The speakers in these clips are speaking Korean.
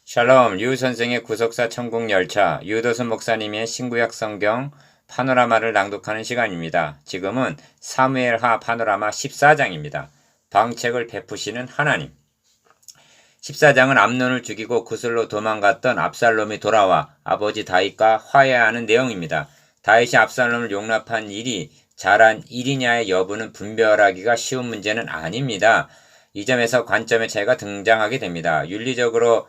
샬롬, 류 선생의 구속사 천국 열차, 유도순 목사님의 신구약 성경 파노라마를 낭독하는 시간입니다. 지금은 사무엘하 파노라마 14장입니다. 방책을 베푸시는 하나님. 14장은 암논을 죽이고 구슬로 도망갔던 압살롬이 돌아와 아버지 다윗과 화해하는 내용입니다. 다윗이 압살롬을 용납한 일이 잘한 일이냐의 여부는 분별하기가 쉬운 문제는 아닙니다. 이 점에서 관점의 차이가 등장하게 됩니다. 윤리적으로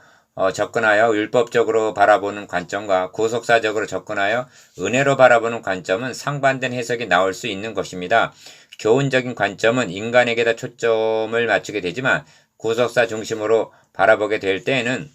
접근하여 율법적으로 바라보는 관점과 구속사적으로 접근하여 은혜로 바라보는 관점은 상반된 해석이 나올 수 있는 것입니다. 교훈적인 관점은 인간에게다 초점을 맞추게 되지만 구속사 중심으로 바라보게 될 때에는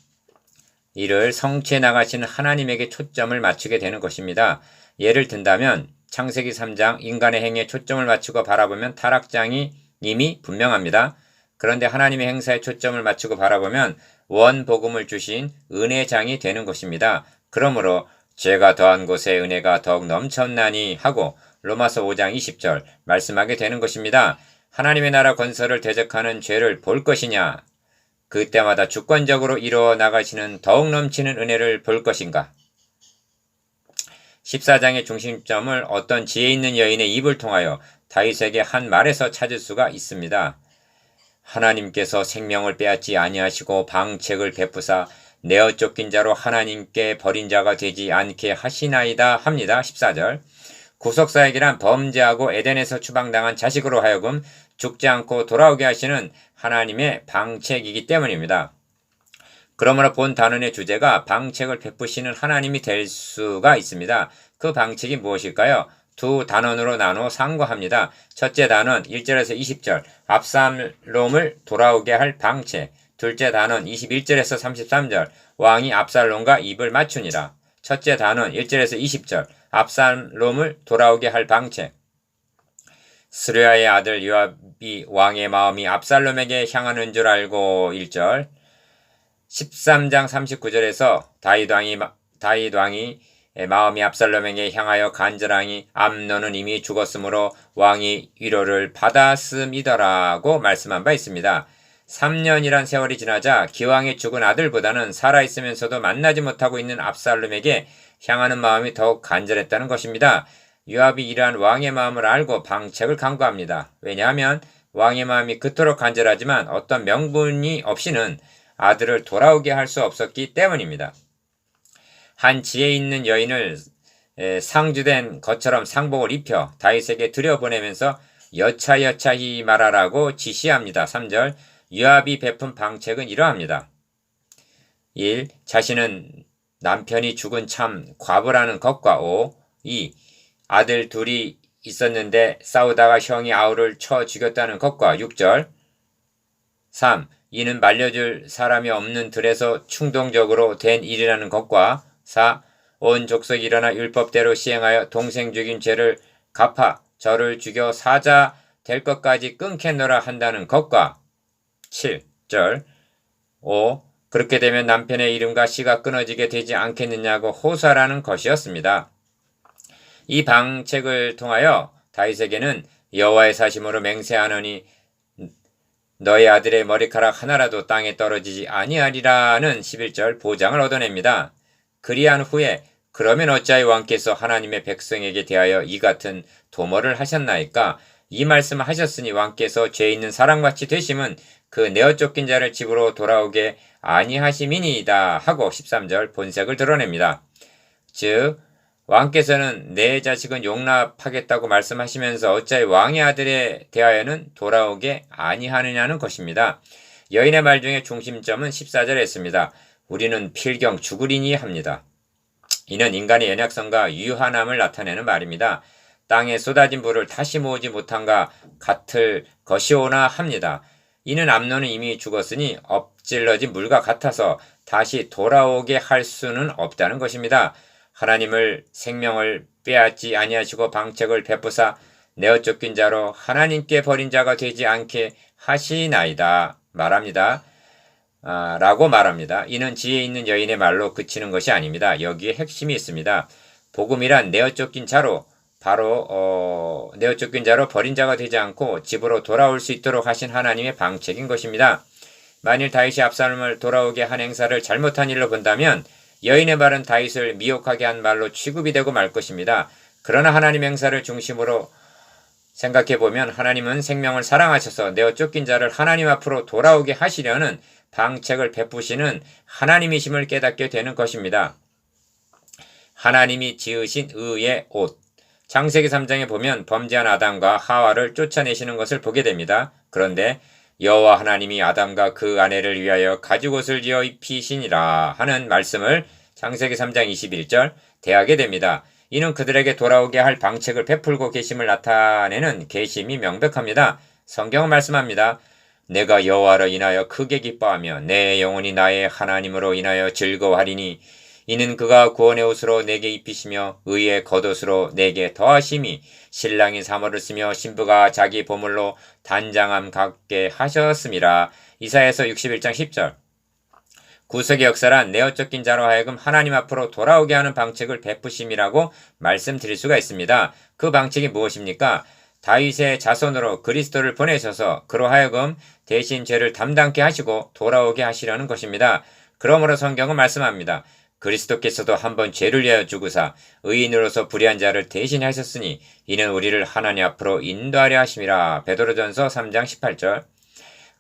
이를 성취해 나가시는 하나님에게 초점을 맞추게 되는 것입니다. 예를 든다면 창세기 3장 인간의 행위에 초점을 맞추고 바라보면 타락장이 이미 분명합니다. 그런데 하나님의 행사에 초점을 맞추고 바라보면 원복음을 주신 은혜장이 되는 것입니다. 그러므로 죄가 더한 곳에 은혜가 더욱 넘쳤나니 하고 로마서 5장 20절 말씀하게 되는 것입니다. 하나님의 나라 건설을 대적하는 죄를 볼 것이냐? 그때마다 주권적으로 이루어 나가시는 더욱 넘치는 은혜를 볼 것인가? 14장의 중심점을 어떤 지혜 있는 여인의 입을 통하여 다윗에게 한 말에서 찾을 수가 있습니다. 하나님께서 생명을 빼앗지 아니하시고 방책을 베푸사 내어 쫓긴 자로 하나님께 버린 자가 되지 않게 하시나이다 합니다. 14절. 구속사역이란 범죄하고 에덴에서 추방당한 자식으로 하여금 죽지 않고 돌아오게 하시는 하나님의 방책이기 때문입니다. 그러므로 본 단원의 주제가 방책을 베푸시는 하나님이 될 수가 있습니다. 그 방책이 무엇일까요? 두 단원으로 나눠 상고합니다. 첫째 단원 1절에서 20절 압살롬을 돌아오게 할 방책. 둘째 단원 21절에서 33절 왕이 압살롬과 입을 맞추니라. 첫째 단원 1절에서 20절 압살롬을 돌아오게 할 방책. 스루야의 아들 요압이 왕의 마음이 압살롬에게 향하는 줄 알고 1절 13장 39절에서 다윗 왕이 마음이 압살롬에게 향하여 간절하니 암논은 이미 죽었으므로 왕이 위로를 받았음이더라고 말씀한 바 있습니다. 3년이란 세월이 지나자 기왕에 죽은 아들보다는 살아있으면서도 만나지 못하고 있는 압살롬에게 향하는 마음이 더욱 간절했다는 것입니다. 요압이 이러한 왕의 마음을 알고 방책을 강구합니다. 왜냐하면 왕의 마음이 그토록 간절하지만 어떤 명분이 없이는 아들을 돌아오게 할 수 없었기 때문입니다. 한 지혜 있는 여인을 상주된 것처럼 상복을 입혀 다윗에게 들여보내면서 여차여차히 말하라고 지시합니다. 3절 요압이 베푼 방책은 이러합니다. 1. 자신은 남편이 죽은 참 과부라는 것과 2. 아들 둘이 있었는데 싸우다가 형이 아우를 쳐 죽였다는 것과 6절 3. 이는 말려줄 사람이 없는 들에서 충동적으로 된 일이라는 것과 4. 온 족속이 일어나 율법대로 시행하여 동생 죽인 죄를 갚아 저를 죽여 사자 될 것까지 끊겠노라 한다는 것과 7절 5. 그렇게 되면 남편의 이름과 씨가 끊어지게 되지 않겠느냐고 호소하라는 것이었습니다. 이 방책을 통하여 다윗에게는 여호와의 사심으로 맹세하노니 너의 아들의 머리카락 하나라도 땅에 떨어지지 아니하리라는 11절 보장을 얻어냅니다. 그리한 후에 그러면 어찌하여 왕께서 하나님의 백성에게 대하여 이 같은 도모를 하셨나이까? 이 말씀을 하셨으니 왕께서 죄 있는 사람같이 되심은 그 내어 쫓긴 자를 집으로 돌아오게 아니하심이니이다 하고 13절 본색을 드러냅니다. 즉 왕께서는 내 자식은 용납하겠다고 말씀하시면서 어찌하여 왕의 아들에 대하여는 돌아오게 아니하느냐는 것입니다. 여인의 말 중에 중심점은 14절에 있습니다. 우리는 필경 죽으리니 합니다. 이는 인간의 연약성과 유한함을 나타내는 말입니다. 땅에 쏟아진 불을 다시 모으지 못한가 같을 것이오나 합니다. 이는 암논은 이미 죽었으니 엎질러진 물과 같아서 다시 돌아오게 할 수는 없다는 것입니다. 하나님을 생명을 빼앗지 아니하시고 방책을 베푸사 내어 쫓긴 자로 하나님께 버린 자가 되지 않게 하시나이다 말합니다. 라고 말합니다. 이는 지혜 있는 여인의 말로 그치는 것이 아닙니다. 여기에 핵심이 있습니다. 복음이란 내어 쫓긴 자로 내어 쫓긴 자로 버린 자가 되지 않고 집으로 돌아올 수 있도록 하신 하나님의 방책인 것입니다. 만일 다윗이 압살롬을 돌아오게 한 행사를 잘못한 일로 본다면 여인의 말은 다윗을 미혹하게 한 말로 취급이 되고 말 것입니다. 그러나 하나님 행사를 중심으로 생각해보면 하나님은 생명을 사랑하셔서 내어 쫓긴 자를 하나님 앞으로 돌아오게 하시려는 방책을 베푸시는 하나님이심을 깨닫게 되는 것입니다. 하나님이 지으신 의의 옷. 창세기 3장에 보면 범죄한 아담과 하와를 쫓아내시는 것을 보게 됩니다. 그런데 여호와 하나님이 아담과 그 아내를 위하여 가죽옷을 지어 입히시니라 하는 말씀을 창세기 3장 21절 대하게 됩니다. 이는 그들에게 돌아오게 할 방책을 베풀고 계심을 나타내는 계심이 명백합니다. 성경은 말씀합니다. 내가 여호와로 인하여 크게 기뻐하며 내 영혼이 나의 하나님으로 인하여 즐거워하리니 이는 그가 구원의 옷으로 내게 입히시며 의의 겉옷으로 내게 더하심이 신랑이 사모를 쓰며 신부가 자기 보물로 단장함 갖게 하셨음이라. 이사야서 61장 10절. 구속의 역사란 내어 쫓긴 자로 하여금 하나님 앞으로 돌아오게 하는 방책을 베푸심이라고 말씀드릴 수가 있습니다. 그 방책이 무엇입니까? 다윗의 자손으로 그리스도를 보내셔서 그로 하여금 대신 죄를 담당케 하시고 돌아오게 하시려는 것입니다. 그러므로 성경은 말씀합니다. 그리스도께서도 한번 죄를 위하여 죽으사 의인으로서 불의한 자를 대신하셨으니 이는 우리를 하나님 앞으로 인도하려 하심이라. 베드로전서 3장 18절.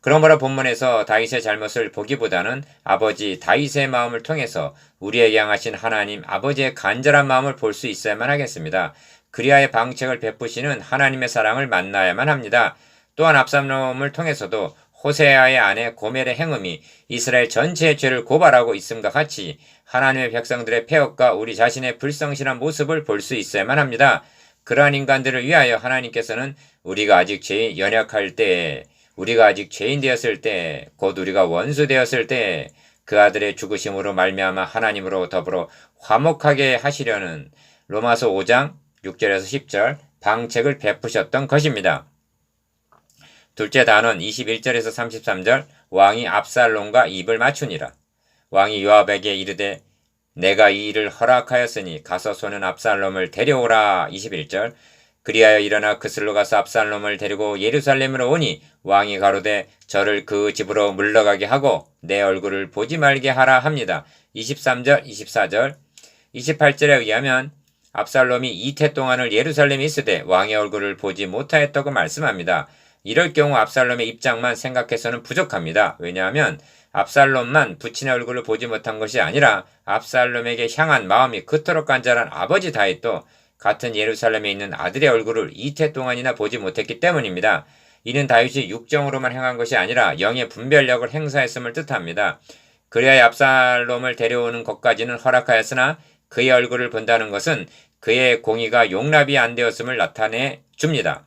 그러므로 본문에서 다윗의 잘못을 보기보다는 아버지 다윗의 마음을 통해서 우리에게 향하신 하나님 아버지의 간절한 마음을 볼 수 있어야만 하겠습니다. 그리하여 방책을 베푸시는 하나님의 사랑을 만나야만 합니다. 또한 압살롬을 통해서도 호세아의 아내 고멜의 행음이 이스라엘 전체의 죄를 고발하고 있음과 같이 하나님의 백성들의 폐역과 우리 자신의 불성실한 모습을 볼 수 있어야만 합니다. 그러한 인간들을 위하여 하나님께서는 우리가 아직 연약할 때에, 우리가 아직 죄인 되었을 때, 곧 우리가 원수 되었을 때에 그 아들의 죽으심으로 말미암아 하나님으로 더불어 화목하게 하시려는 로마서 5장 6절에서 10절 방책을 베푸셨던 것입니다. 둘째 단원 21절에서 33절 왕이 압살롬과 입을 맞추니라. 왕이 요압에게 이르되 내가 이 일을 허락하였으니 가서 소는 압살롬을 데려오라. 21절 그리하여 일어나 그슬로 가서 압살롬을 데리고 예루살렘으로 오니 왕이 가로되 저를 그 집으로 물러가게 하고 내 얼굴을 보지 말게 하라 합니다. 23절 24절 28절에 의하면 압살롬이 이태 동안을 예루살렘에 있으되 왕의 얼굴을 보지 못하였다고 말씀합니다. 이럴 경우 압살롬의 입장만 생각해서는 부족합니다. 왜냐하면 압살롬만 부친의 얼굴을 보지 못한 것이 아니라 압살롬에게 향한 마음이 그토록 간절한 아버지 다윗도 같은 예루살렘에 있는 아들의 얼굴을 이태 동안이나 보지 못했기 때문입니다. 이는 다윗이 육정으로만 행한 것이 아니라 영의 분별력을 행사했음을 뜻합니다. 그리하여 압살롬을 데려오는 것까지는 허락하였으나 그의 얼굴을 본다는 것은 그의 공의가 용납이 안 되었음을 나타내 줍니다.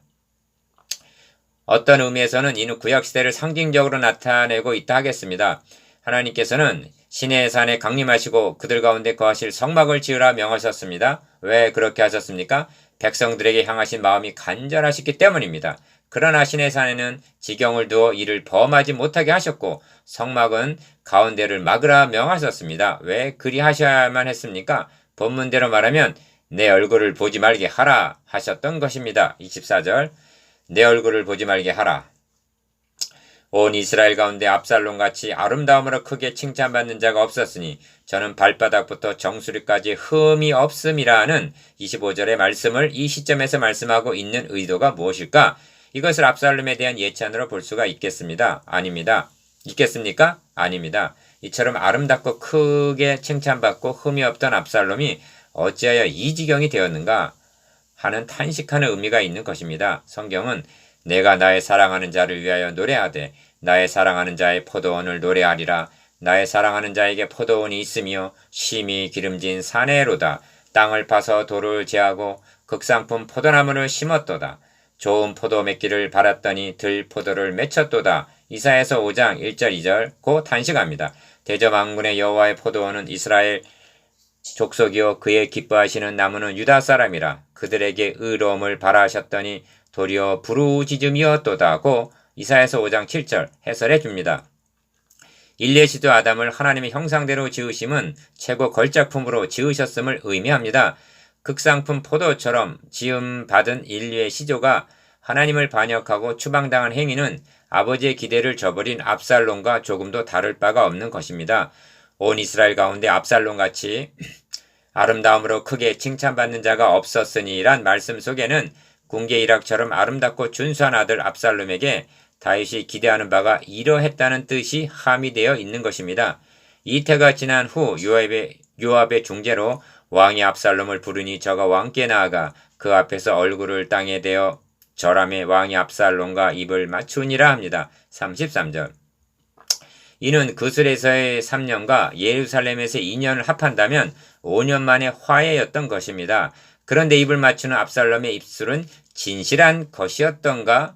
어떤 의미에서는 이는 구약시대를 상징적으로 나타내고 있다 하겠습니다. 하나님께서는 시내의 산에 강림하시고 그들 가운데 거하실 성막을 지으라 명하셨습니다. 왜 그렇게 하셨습니까? 백성들에게 향하신 마음이 간절하시기 때문입니다. 그러나 시내의 산에는 지경을 두어 이를 범하지 못하게 하셨고 성막은 가운데를 막으라 명하셨습니다. 왜 그리 하셔야만 했습니까? 본문대로 말하면 내 얼굴을 보지 말게 하라 하셨던 것입니다. 24절 내 얼굴을 보지 말게 하라. 온 이스라엘 가운데 압살롬같이 아름다움으로 크게 칭찬받는 자가 없었으니 저는 발바닥부터 정수리까지 흠이 없음이라는 25절의 말씀을 이 시점에서 말씀하고 있는 의도가 무엇일까? 이것을 압살롬에 대한 예찬으로 볼 수가 있겠습니다. 아닙니다. 있겠습니까? 아닙니다. 이처럼 아름답고 크게 칭찬받고 흠이 없던 압살롬이 어찌하여 이 지경이 되었는가 하는 탄식하는 의미가 있는 것입니다. 성경은 내가 나의 사랑하는 자를 위하여 노래하되 나의 사랑하는 자의 포도원을 노래하리라. 나의 사랑하는 자에게 포도원이 있으며 심히 기름진 사내로다. 땅을 파서 돌을 제하고 극상품 포도나무를 심었도다. 좋은 포도 맺기를 바랐더니 들포도를 맺혔도다. 이사야서 5장 1절 2절 고 탄식합니다. 대저만군의 여호와의 포도원은 이스라엘 족속이요 그의 기뻐하시는 나무는 유다 사람이라. 그들에게 의로움을 바라하셨더니 도리어 부르짖음이었도다고 이사야서 5장 7절 해설해 줍니다. 인류의 시조 아담을 하나님의 형상대로 지으심은 최고 걸작품으로 지으셨음을 의미합니다. 극상품 포도처럼 지음받은 인류의 시조가 하나님을 반역하고 추방당한 행위는 아버지의 기대를 저버린 압살롬과 조금도 다를 바가 없는 것입니다. 온 이스라엘 가운데 압살롬같이 아름다움으로 크게 칭찬받는 자가 없었으니란 말씀 속에는 궁계 일학처럼 아름답고 준수한 아들 압살롬에게 다윗이 기대하는 바가 이러했다는 뜻이 함의되어 있는 것입니다. 이태가 지난 후 요압의 중재로 왕이 압살롬을 부르니 저가 왕께 나아가 그 앞에서 얼굴을 땅에 대어 절하매 왕이 압살롬과 입을 맞추니라 합니다. 33절. 이는 그술에서의 3년과 예루살렘에서의 2년을 합한다면 5년 만의 화해였던 것입니다. 그런데 입을 맞추는 압살롬의 입술은 진실한 것이었던가?